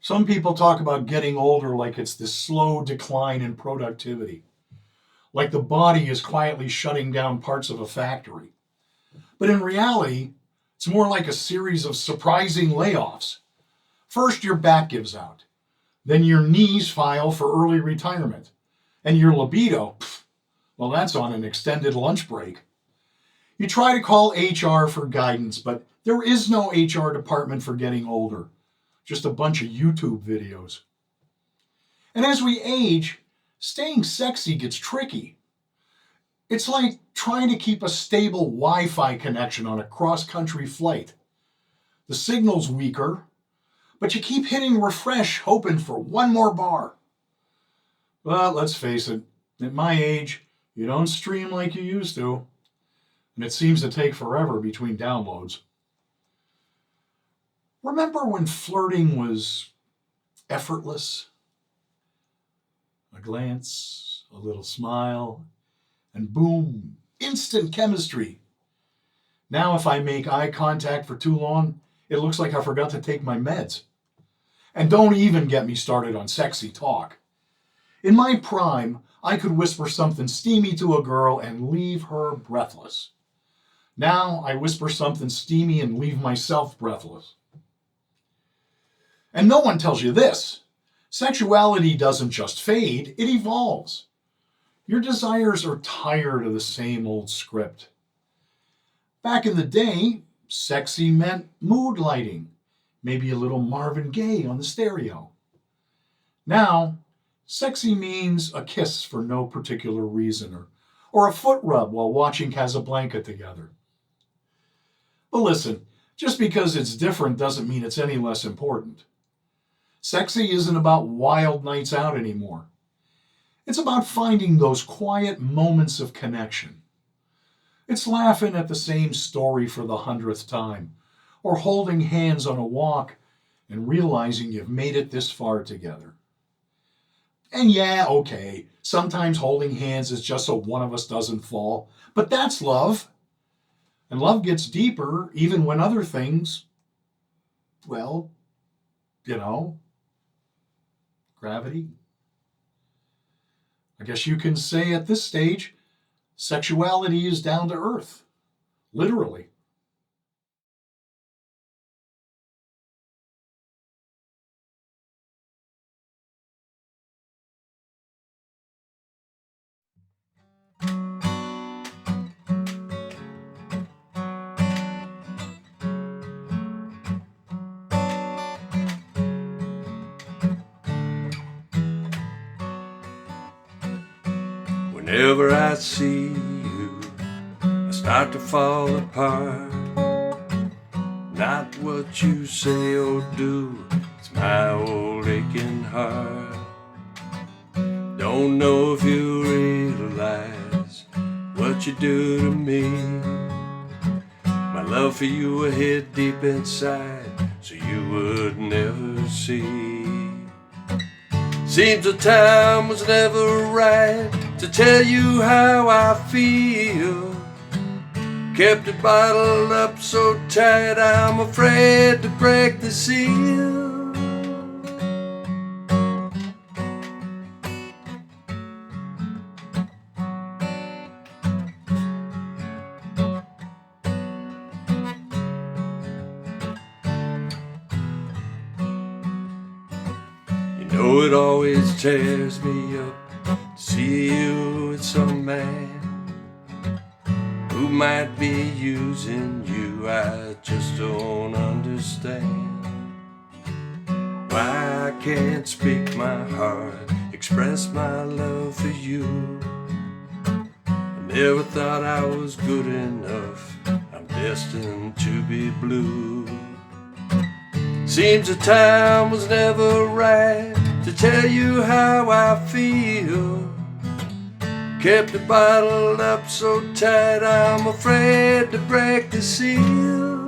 Some people talk about getting older like it's this slow decline in productivity, like the body is quietly shutting down parts of a factory. But in reality, it's more like a series of surprising layoffs. First, your back gives out, then your knees file for early retirement, and your libido, well, that's on an extended lunch break. You try to call HR for guidance, but there is no HR department for getting older, just a bunch of YouTube videos. And as we age, staying sexy gets tricky. It's like trying to keep a stable Wi Fi connection on a cross country flight. The signal's weaker, but you keep hitting refresh, hoping for one more bar. Well, let's face it, at my age, you don't stream like you used to, and it seems to take forever between downloads. Remember when flirting was effortless? A glance, a little smile, and boom, instant chemistry. Now, if I make eye contact for too long, it looks like I forgot to take my meds. And don't even get me started on sexy talk. In my prime, I could whisper something steamy to a girl and leave her breathless. Now, I whisper something steamy and leave myself breathless. And no one tells you this. Sexuality doesn't just fade, it evolves. Your desires are tired of the same old script. Back in the day, sexy meant mood lighting, maybe a little Marvin Gaye on the stereo. Now, sexy means a kiss for no particular reason, or a foot rub while watching Casablanca together. But listen, just because it's different doesn't mean it's any less important. Sexy isn't about wild nights out anymore. It's about finding those quiet moments of connection. It's laughing at the same story for the 100th time, or holding hands on a walk and realizing you've made it this far together. And yeah, okay, sometimes holding hands is just so one of us doesn't fall, but that's love. And love gets deeper even when other things, well, you know, gravity. I guess you can say at this stage, sexuality is down to earth, literally. Whenever I see you, I start to fall apart. Not what you say or do, it's my old aching heart. Don't know if you realize what you do to me. My love for you will hid deep inside, so you would never see. Seems the time was never right to tell you how I feel. Kept it bottled up so tight, I'm afraid to break the seal. You know it always tears me up to see you with some man who might be using you. I just don't understand why I can't speak my heart, express my love for you. I never thought I was good enough, I'm destined to be blue. Seems the time was never right to tell you how I feel. Kept it bottled up so tight, I'm afraid to break the seal.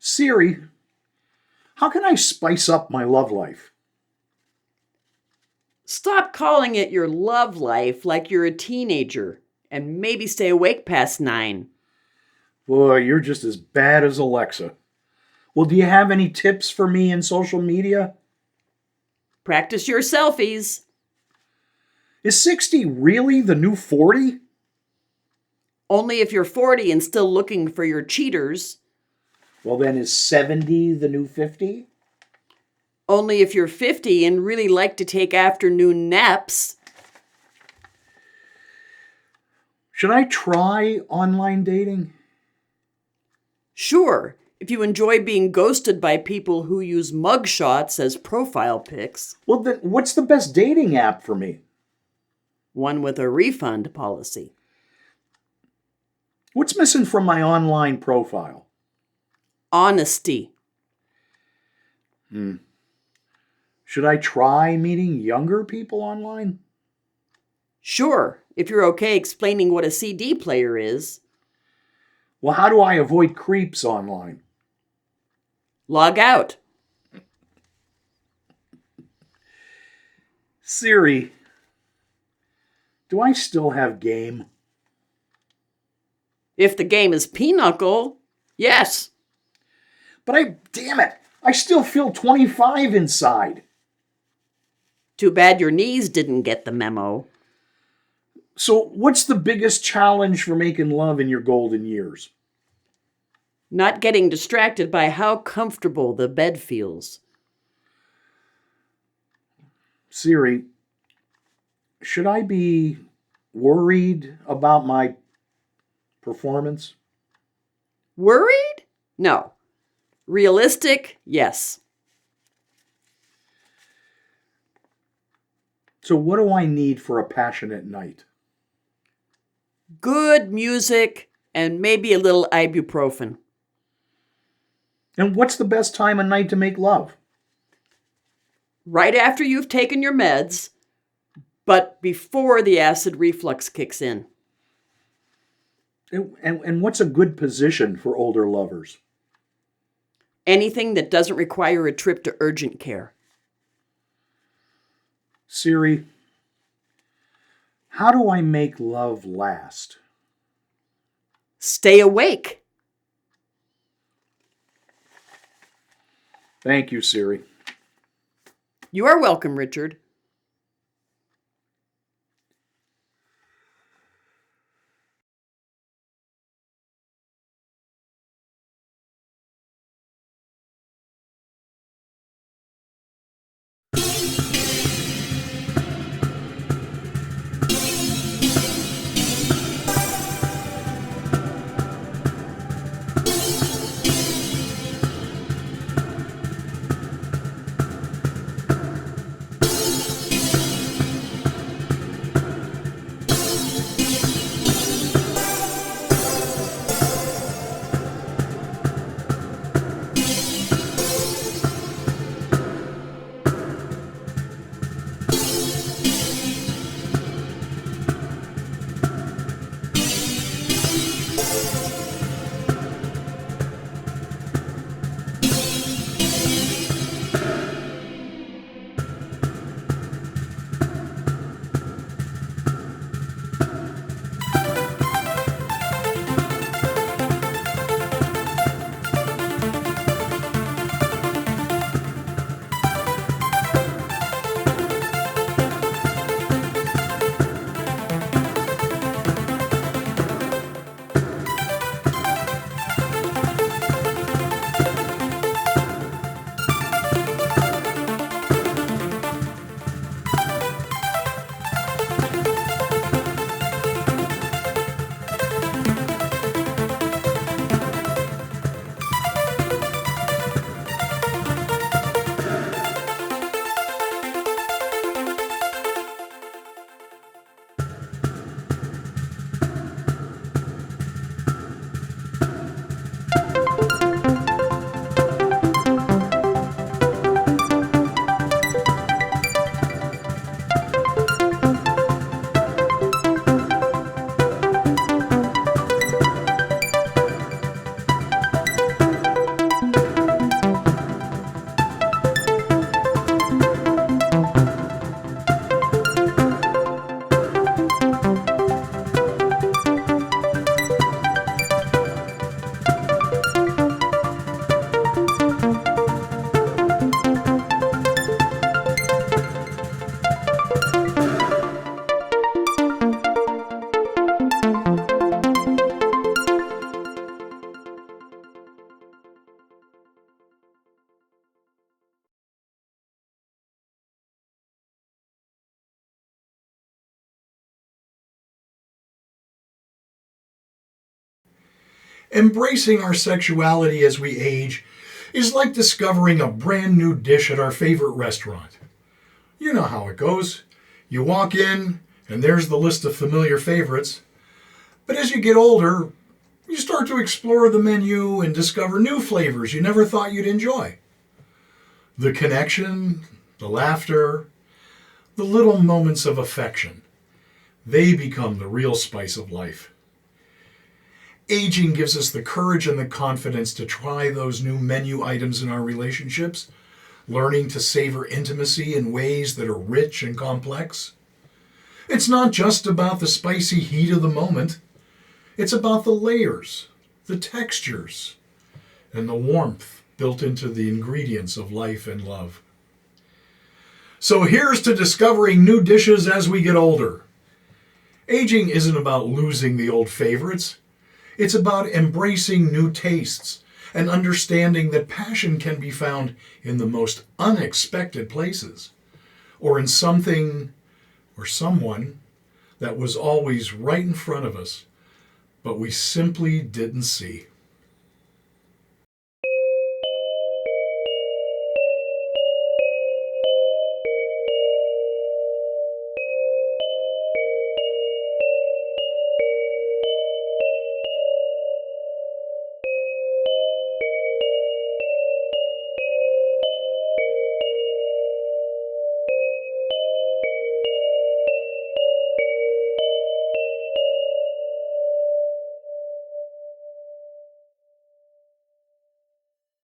Siri, how can I spice up my love life? Stop calling it your love life like you're a teenager, and maybe stay awake past 9. Boy, you're just as bad as Alexa. Well, do you have any tips for me in social media? Practice your selfies. Is 60 really the new 40? Only if you're 40 and still looking for your cheaters. Well, then is 70 the new 50? Only if you're 50 and really like to take afternoon naps. Should I try online dating? Sure, if you enjoy being ghosted by people who use mugshots as profile pics. Well, then what's the best dating app for me? One with a refund policy. What's missing from my online profile? Honesty. Should I try meeting younger people online? Sure, if you're okay explaining what a CD player is. Well, how do I avoid creeps online? Log out. Siri, do I still have game? If the game is Pinochle, yes. But damn it, I still feel 25 inside. Too bad your knees didn't get the memo. So, what's the biggest challenge for making love in your golden years? Not getting distracted by how comfortable the bed feels. Siri, should I be worried about my performance? Worried? No. Realistic? Yes. So, what do I need for a passionate night? Good music and maybe a little ibuprofen. And what's the best time of night to make love? Right after you've taken your meds, but before the acid reflux kicks in. And what's a good position for older lovers? Anything that doesn't require a trip to urgent care. Siri, how do I make love last? Stay awake. Thank you, Siri. You are welcome, Richard. Embracing our sexuality as we age is like discovering a brand new dish at our favorite restaurant. You know how it goes. You walk in, and there's the list of familiar favorites. But as you get older, you start to explore the menu and discover new flavors you never thought you'd enjoy. The connection, the laughter, the little moments of affection, they become the real spice of life. Aging gives us the courage and the confidence to try those new menu items in our relationships, learning to savor intimacy in ways that are rich and complex. It's not just about the spicy heat of the moment. It's about the layers, the textures, and the warmth built into the ingredients of life and love. So here's to discovering new dishes as we get older. Aging isn't about losing the old favorites. It's about embracing new tastes and understanding that passion can be found in the most unexpected places, or in something or someone that was always right in front of us, but we simply didn't see.